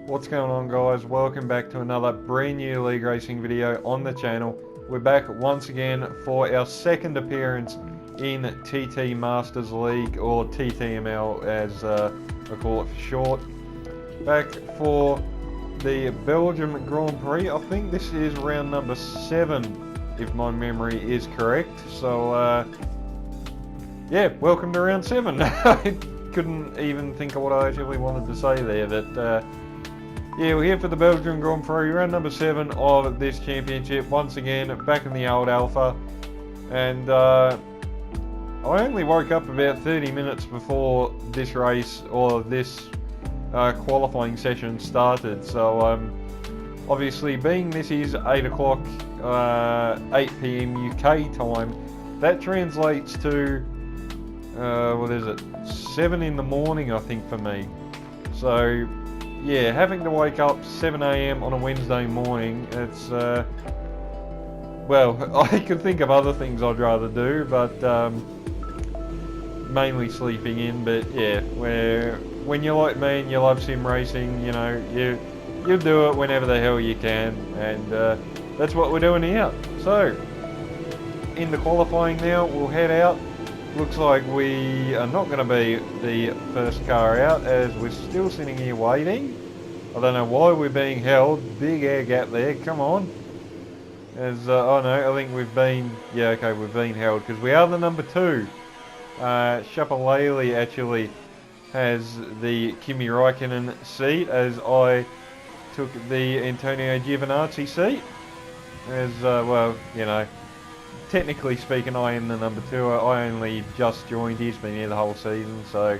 What's going on, guys? Welcome back to another brand new league racing video on the channel. We're back once again for our second appearance in TT Masters League, or TTML as I call it for short. Back for the Belgium Grand Prix. I think this is round number 7 if my memory is correct. So yeah, welcome to round 7. I couldn't even think of what I actually wanted to say there, but yeah, we're here for the Belgian Grand Prix, round number 7 of this championship. Once again, back in the old Alpha. And I only woke up about 30 minutes before this race, or this qualifying session started. So obviously, being this is 8 o'clock, 8 PM UK time, that translates to, what is it, 7 in the morning, I think, for me. So yeah, having to wake up 7 AM on a Wednesday morning, it's, well, I could think of other things I'd rather do, but mainly sleeping in. But yeah, when you're like me and you love sim racing, you know, you do it whenever the hell you can, and that's what we're doing here. So, in the qualifying now, we'll head out. Looks like we are not going to be the first car out, as we're still sitting here waiting. I don't know why we're being held. Big air gap there, come on. As, oh no, I think we've been, yeah, okay, we've been held, because we are the number 2. Csl Elite actually has the Kimi Räikkönen seat, as I took the Antonio Giovinazzi seat. As, well, you know, technically speaking, I am the number 2. I only just joined. He's been here the whole season, so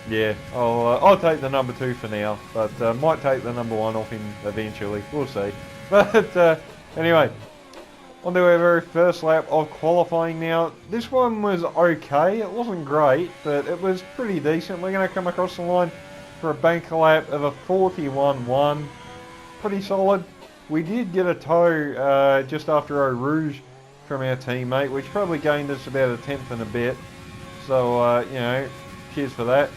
yeah, I'll take the number 2 for now, but might take the number 1 off him eventually. We'll see. But anyway, on to our very first lap of qualifying now. This one was okay. It wasn't great, but it was pretty decent. We're going to come across the line for a bank lap of a 41.1. Pretty solid. We did get a tow just after Eau Rouge from our teammate, which probably gained us about a 10th and a bit. So, you know, cheers for that.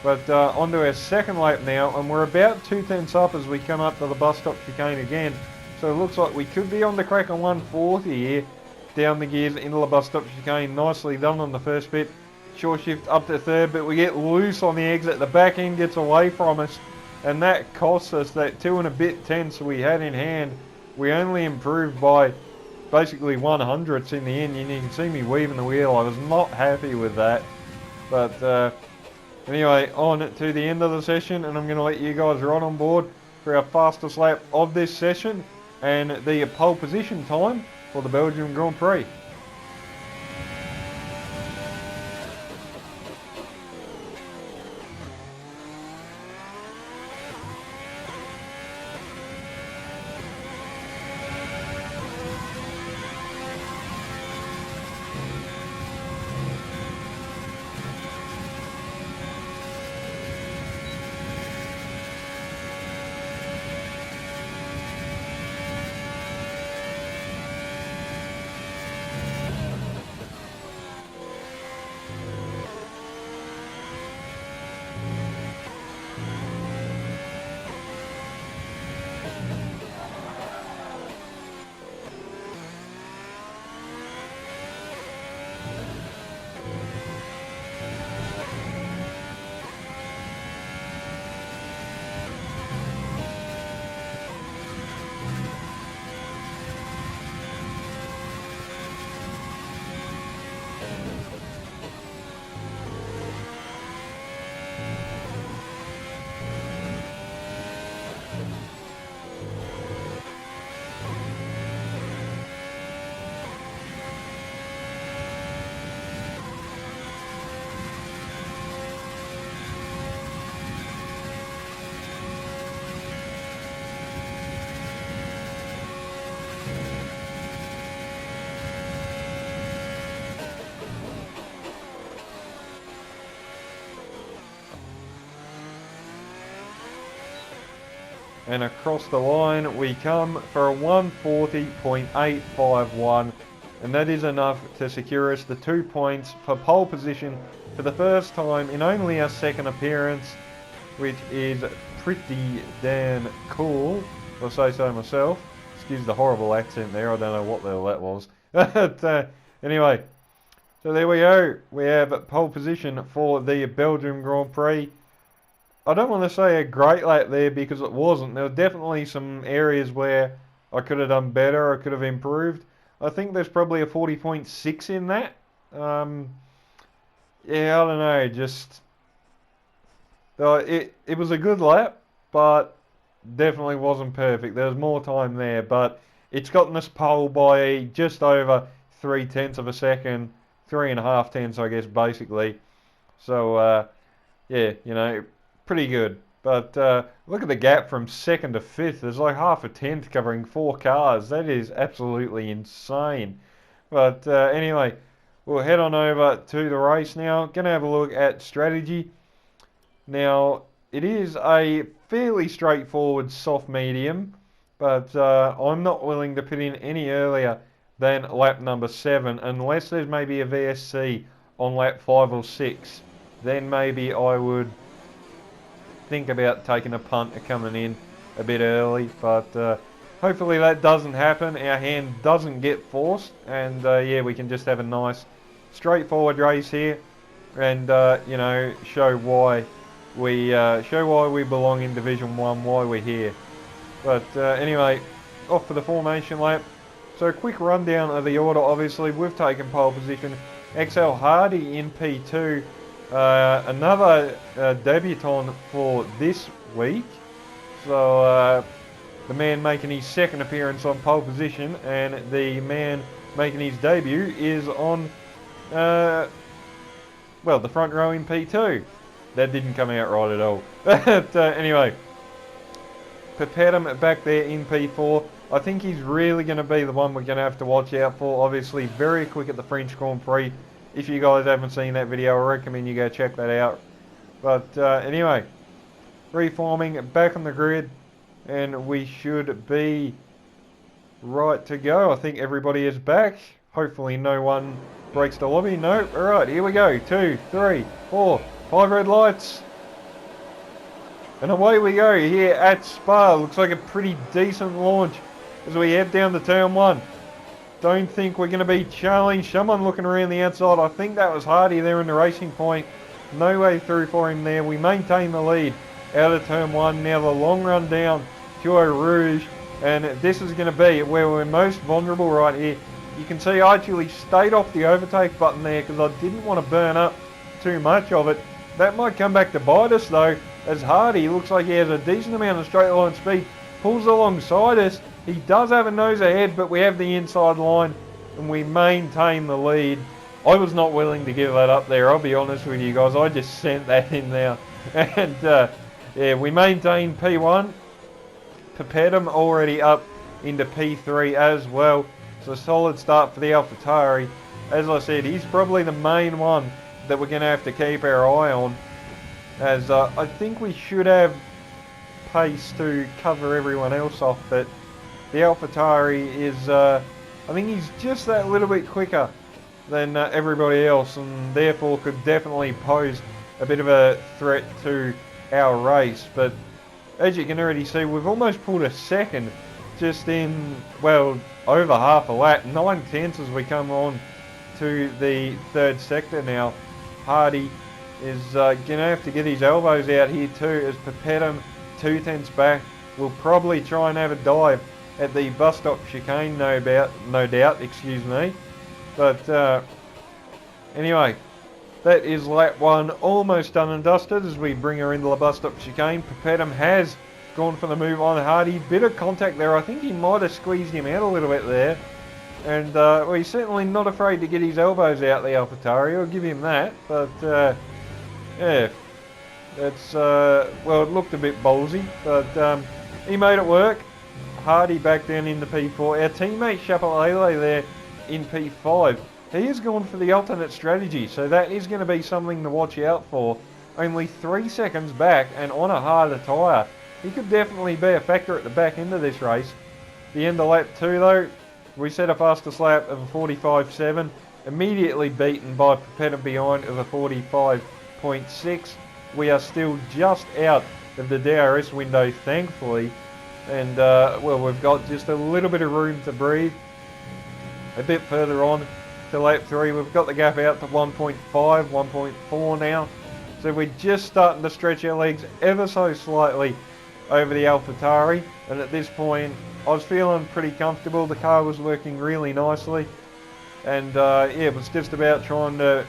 But on to our second lap now, and we're about 2 tenths up as we come up to the bus stop chicane again. So it looks like we could be on the crack on 140 here, down the gears into the bus stop chicane. Nicely done on the first bit. Short shift up to third, but we get loose on the exit. The back end gets away from us, and that costs us that 2 and a bit tenths we had in hand. We only improved by basically 1/100ths in the end, and you can see me weaving the wheel. I was not happy with that. But anyway, on to the end of the session, and I'm going to let you guys right on board for our fastest lap of this session and the pole position time for the Belgium Grand Prix. And across the line we come for a 140.851, and that is enough to secure us the 2 points for pole position for the first time in only our second appearance, which is pretty damn cool, if I say so myself. Excuse the horrible accent there, I don't know what the hell that was. But anyway, so there we go. We have pole position for the Belgium Grand Prix. I don't want to say a great lap there because it wasn't. There were definitely some areas where I could have done better, I could have improved. I think there's probably a 40.6 in that. Yeah, I don't know, just... It was a good lap, but definitely wasn't perfect. There was more time there, but it's gotten us pole by just over 0.3 of a second, 3.5 tenths, I guess, basically. So, yeah, you know, pretty good. But look at the gap from second to fifth. There's like half a tenth covering 4 cars. That is absolutely insane. But anyway, we'll head on over to the race now. Going to have a look at strategy. Now, it is a fairly straightforward soft medium, but I'm not willing to put in any earlier than lap number 7, unless there's maybe a VSC on lap 5 or 6. Then maybe I would think about taking a punt or coming in a bit early, but hopefully that doesn't happen. Our hand doesn't get forced, and yeah, we can just have a nice straightforward race here, and you know, show why we belong in Division 1, why we're here. But anyway, off for the formation lap. So a quick rundown of the order. Obviously, we've taken pole position. XL Hardy in P2. Another debutant for this week. So the man making his second appearance on pole position, and the man making his debut is on, well, the front row in P2. That didn't come out right at all. But anyway, Pepetum back there in P4. I think he's really going to be the one we're going to have to watch out for. Obviously, very quick at the French Grand Prix. If you guys haven't seen that video, I recommend you go check that out. But anyway, reforming back on the grid, and we should be right to go. I think everybody is back. Hopefully no one breaks the lobby. No, alright, here we go. 2, 3, 4, 5 red lights. And away we go here at Spa. Looks like a pretty decent launch as we head down to turn 1. Don't think we're going to be challenged. Someone looking around the outside. I think that was Hardy there in the racing point. No way through for him there. We maintain the lead out of turn 1. Now the long run down to Eau Rouge. And this is going to be where we're most vulnerable right here. You can see I actually stayed off the overtake button there because I didn't want to burn up too much of it. That might come back to bite us though, as Hardy looks like he has a decent amount of straight line speed. Pulls alongside us. He does have a nose ahead, but we have the inside line and we maintain the lead. I was not willing to give that up there, I'll be honest with you guys. I just sent that in there. And yeah, we maintain P1. Pepetum already up into P3 as well. So a solid start for the AlphaTauri. As I said, he's probably the main one that we're going to have to keep our eye on. As I think we should have pace to cover everyone else off, but the AlphaTauri is, I think he's just that little bit quicker than everybody else, and therefore could definitely pose a bit of a threat to our race. But as you can already see, we've almost pulled a second just in, well, over half a lap. 9 tenths as we come on to the third sector now. Hardy is going to have to get his elbows out here too, as Pepetum 2 tenths back. We'll probably try and have a dive at the bus stop chicane, no doubt, excuse me. But anyway, that is lap 1 almost done and dusted as we bring her into the bus stop chicane. Pepetum has gone for the move on Hardy. Bit of contact there. I think he might have squeezed him out a little bit there. And well, he's certainly not afraid to get his elbows out, the AlphaTauri. I'll give him that. But yeah, that's well, it looked a bit ballsy, but he made it work. Hardy back down in the P4. Our teammate Csl Elite there in P5. He has gone for the alternate strategy, so that is going to be something to watch out for. Only 3 seconds back and on a harder tyre. He could definitely be a factor at the back end of this race. The end of lap 2 though, we set a fastest lap of a 45.7. Immediately beaten by Pepetum behind of a 45.6. We are still just out of the DRS window, thankfully. And, well, we've got just a little bit of room to breathe. A bit further on to lap 3, we've got the gap out to 1.5, 1.4 now. So we're just starting to stretch our legs ever so slightly over the AlphaTauri. And at this point, I was feeling pretty comfortable. The car was working really nicely. And, yeah, it was just about trying to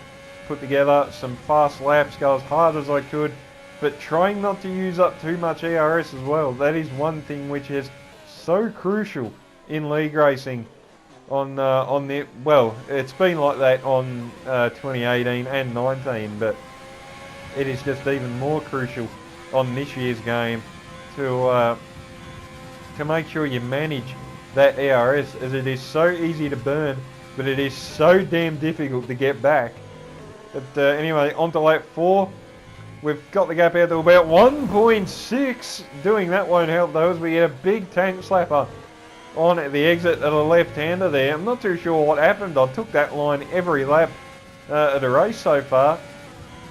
put together some fast laps, go as hard as I could, but trying not to use up too much ERS as well. That is one thing which is so crucial in league racing on the, well, it's been like that on 2018 and 19, but it is just even more crucial on this year's game to make sure you manage that ERS, as it is so easy to burn, but it is so damn difficult to get back. But anyway, on to lap 4. We've got the gap out to about 1.6. Doing that won't help though, as we get a big tank slapper on the exit of the left-hander there. I'm not too sure what happened. I took that line every lap of the race so far.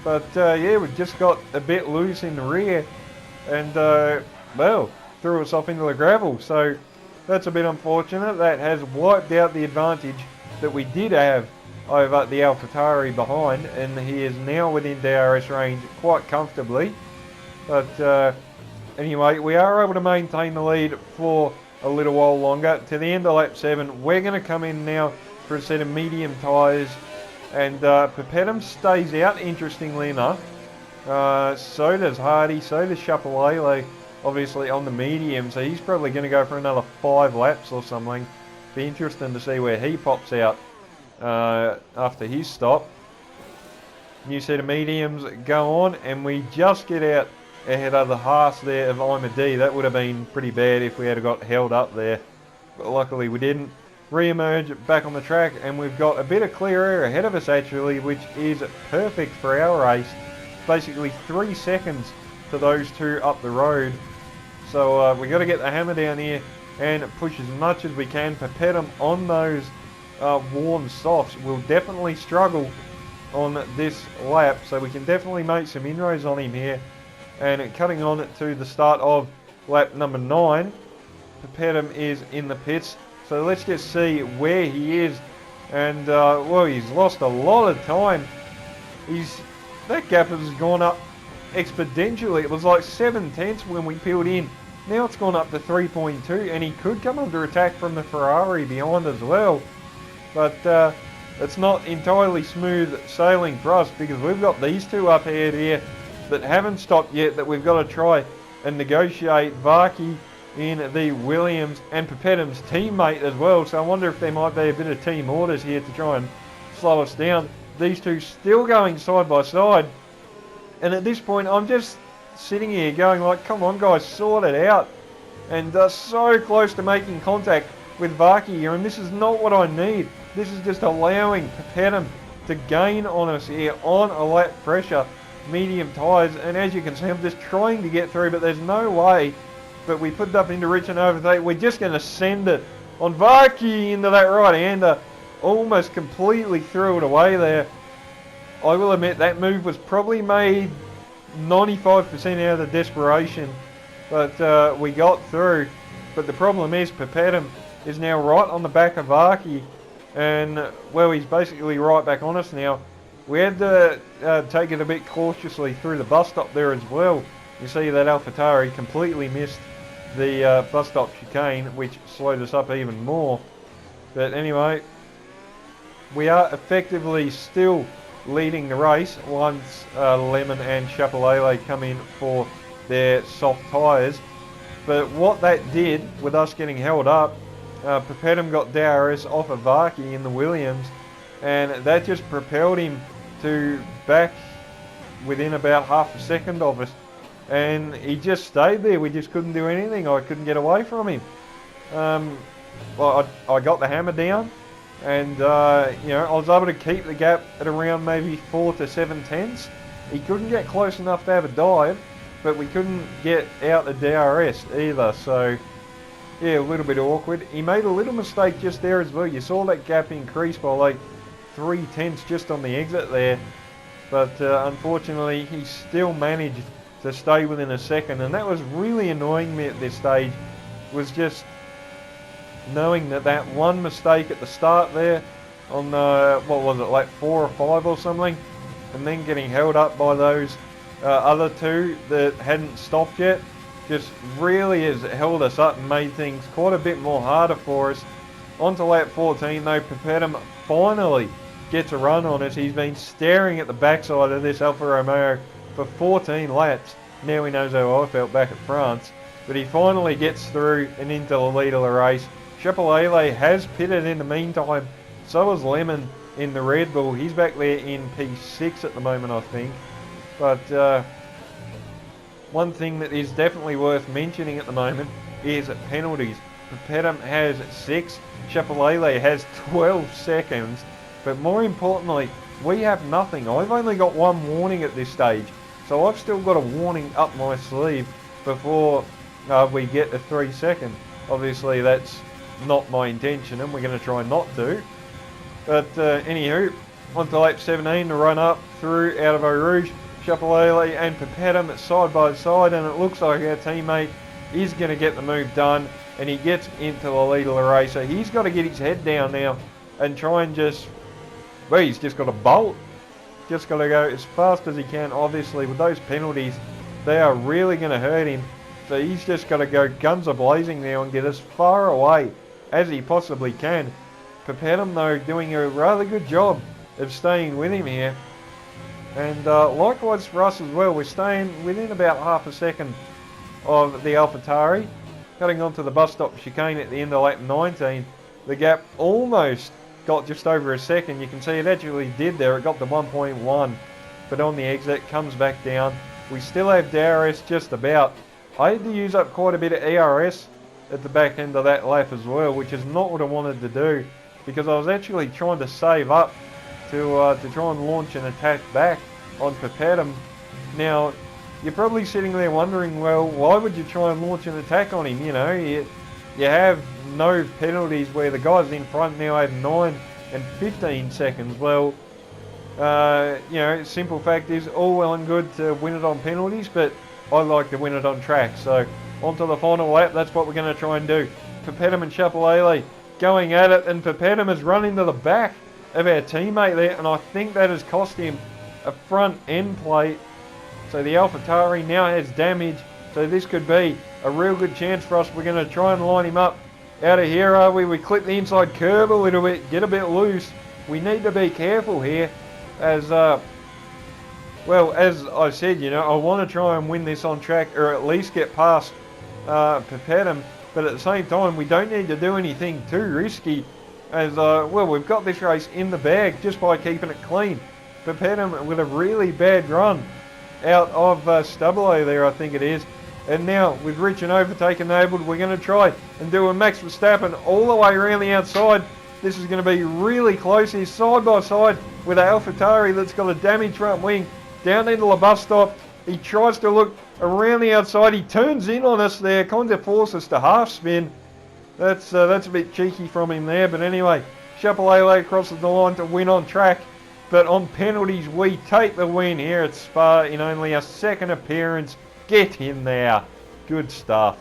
But yeah, we just got a bit loose in the rear and, well, threw us off into the gravel. So that's a bit unfortunate. That has wiped out the advantage that we did have over the AlphaTauri behind, and he is now within DRS range quite comfortably. But anyway, we are able to maintain the lead for a little while longer. To the end of lap 7, we're going to come in now for a set of medium tyres, and Pepetum stays out, interestingly enough. So does Hardy, so does Csl Elite, obviously on the medium, so he's probably going to go for another 5 laps or something. Be interesting to see where he pops out after his stop. New set of mediums go on, and we just get out ahead of the Haas there of IMD. That would have been pretty bad if we had got held up there, but luckily we didn't. Re-emerge back on the track, and we've got a bit of clear air ahead of us actually, which is perfect for our race. Basically 3 seconds to those two up the road. So we got to get the hammer down here and push as much as we can. Pepetum on those warm softs will definitely struggle on this lap, so we can definitely make some inroads on him here. And cutting on to the start of lap number 9, Pepetum is in the pits, so let's just see where he is. And well, he's lost a lot of time. That gap has gone up exponentially. It was like 7/10 when we peeled in. Now it's gone up to 3.2, and he could come under attack from the Ferrari behind as well. But it's not entirely smooth sailing for us, because we've got these two up ahead here that haven't stopped yet, that we've got to try and negotiate. Varkey in the Williams, and Pepetum's teammate as well, so I wonder if there might be a bit of team orders here to try and slow us down. These two still going side by side, and at this point I'm just sitting here going like, come on guys, sort it out. And so close to making contact with Varkey here, and this is not what I need. This is just allowing Pepetum to gain on us here on a lap pressure, medium tyres, and as you can see I'm just trying to get through, but there's no way. But we put it up into Rich and overtake. We're just going to send it on Varkey into that right-hander. Almost completely threw it away there. I will admit that move was probably made 95% out of desperation, but we got through. But the problem is Pepetum is now right on the back of Varkey, and well, he's basically right back on us now. We had to take it a bit cautiously through the bus stop there as well. You see that AlphaTauri completely missed the bus stop chicane, which slowed us up even more. But anyway, we are effectively still leading the race once Lemon and Csl Elite come in for their soft tyres. But what that did with us getting held up, Pepetum got DRS off of Varkey in the Williams, and that just propelled him to back within about half a second of us. And he just stayed there. We just couldn't do anything. I couldn't get away from him. Well, I got the hammer down, and you know, I was able to keep the gap at around maybe 4 to 7/10. He couldn't get close enough to have a dive, but we couldn't get out the DRS either. So yeah, a little bit awkward. He made a little mistake just there as well. You saw that gap increase by like 3/10 just on the exit there. But unfortunately, he still managed to stay within a second, and that was really annoying me at this stage, was just knowing that one mistake at the start there on what was it, lap 4 or 5 or something, and then getting held up by those other two that hadn't stopped yet, just really has held us up and made things quite a bit more harder for us. Onto lap 14 though, Pepetum finally gets a run on us. He's been staring at the backside of this Alfa Romeo for 14 laps. Now he knows how I felt back at France, but he finally gets through and into the lead of the race. Csl Elite has pitted in the meantime, so has Lemon in the Red Bull. He's back there in P6 at the moment, I think. But one thing that is definitely worth mentioning at the moment is penalties. Pepetum has 6, Csl Elite has 12 seconds, but more importantly, we have nothing. I've only got one warning at this stage, so I've still got a warning up my sleeve before we get to 3 seconds. Obviously that's not my intention and we're going to try not to. But anywho, on to lap 17 to run up through out of Eau Rouge. Csl Elite and Pepetum side by side, and it looks like our teammate is going to get the move done, and he gets into the lead of the race. So he's got to get his head down now and try and just, well, he's just got to bolt. Just got to go as fast as he can. Obviously with those penalties, they are really going to hurt him. So he's just got to go guns a-blazing now and get as far away as he possibly can. Pepetum though doing a rather good job of staying with him here. And likewise for us as well, we're staying within about half a second of the AlphaTauri. Cutting onto the bus stop chicane at the end of lap 19, the gap almost got just over a second. You can see it actually did there, it got to 1.1, but on the exit comes back down. We still have DRS just about. I had to use up quite a bit of ERS at the back end of that lap as well, which is not what I wanted to do, because I was actually trying to save up to try and launch an attack back on Pepetum. Now, you're probably sitting there wondering, well, why would you try and launch an attack on him? You know, you have no penalties where the guys in front now have 9 and 15 seconds. Well, you know, simple fact is, all well and good to win it on penalties, but I like to win it on track. So, onto the final lap, that's what we're going to try and do. Pepetum and Csl Elite going at it, and Pepetum has run into the back of our teammate there, and I think that has cost him a front end plate. So the AlphaTauri now has damage, so this could be a real good chance for us. We're going to try and line him up out of here, are we? We clip the inside curb a little bit, get a bit loose. We need to be careful here, as well, as I said, you know, I want to try and win this on track, or at least get past Pepetum, but at the same time we don't need to do anything too risky, as well, we've got this race in the bag just by keeping it clean. Pepetum with a really bad run out of Stublo there, I think it is. And now with Rich and overtake enabled, we're going to try and do a Max Verstappen all the way around the outside. This is going to be really close. He's side by side with an AlphaTauri that's got a damaged front wing down into the bus stop. He tries to look around the outside. He turns in on us there, kind of forces us to half spin. That's a bit cheeky from him there, but anyway, Csl Elite crosses the line to win on track. But on penalties, we take the win here at Spa in only our second appearance. Get in there. Good stuff.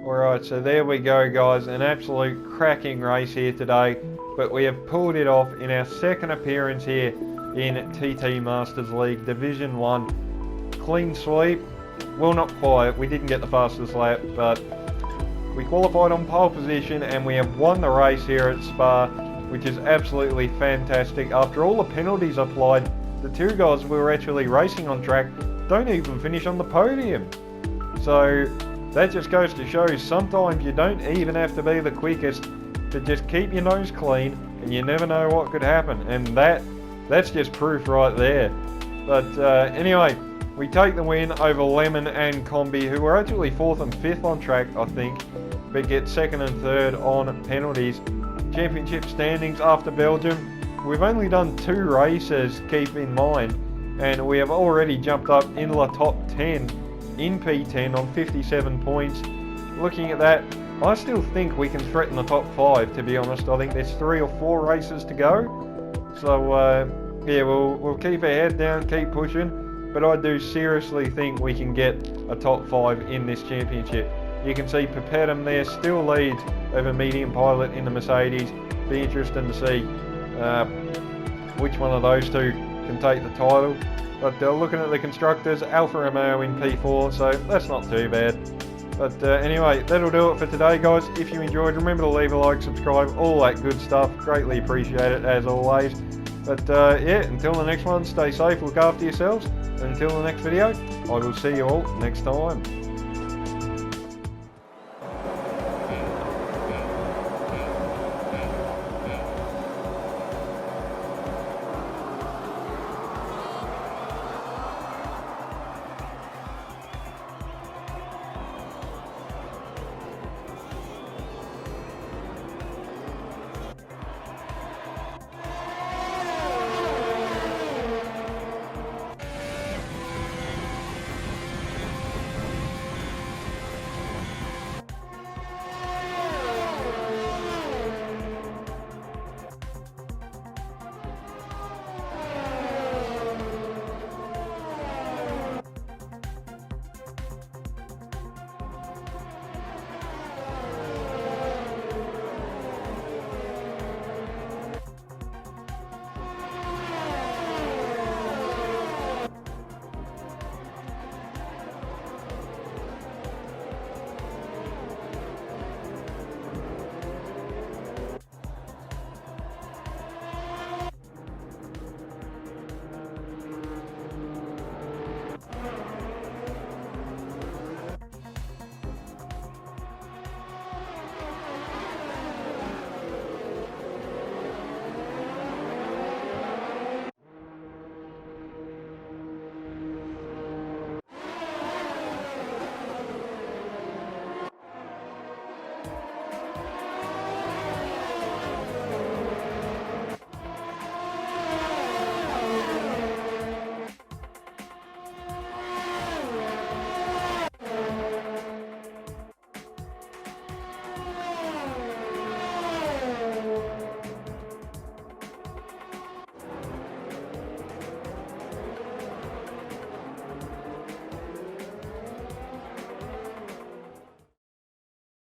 Alright, so there we go guys, an absolute cracking race here today, but we have pulled it off in our second appearance here in TT Masters League Division 1. Clean sweep, well not quite, we didn't get the fastest lap, but we qualified on pole position and we have won the race here at Spa, which is absolutely fantastic. After all the penalties applied, the two guys we were actually racing on track don't even finish on the podium. So that just goes to show sometimes you don't even have to be the quickest to just keep your nose clean, and you never know what could happen, and that's just proof right there. But anyway, we take the win over Lemon and Combi, who were actually 4th and 5th on track, I think, but get 2nd and 3rd on penalties. Championship standings after Belgium, we've only done 2 races, keep in mind, and we have already jumped up into the top 10 in P10 on 57 points. Looking at that, I still think we can threaten the top 5, to be honest. I think there's 3 or 4 races to go. So yeah, we'll keep our head down, keep pushing, but I do seriously think we can get a top 5 in this championship. You can see Papetum there still leads over Medium Pilot in the Mercedes. Be interesting to see which one of those two can take the title. But looking at the constructors, Alfa Romeo in P4, so that's not too bad. But anyway, that'll do it for today, guys. If you enjoyed, remember to leave a like, subscribe, all that good stuff. Greatly appreciate it, as always. But yeah, until the next one, stay safe, look after yourselves. And until the next video, I will see you all next time.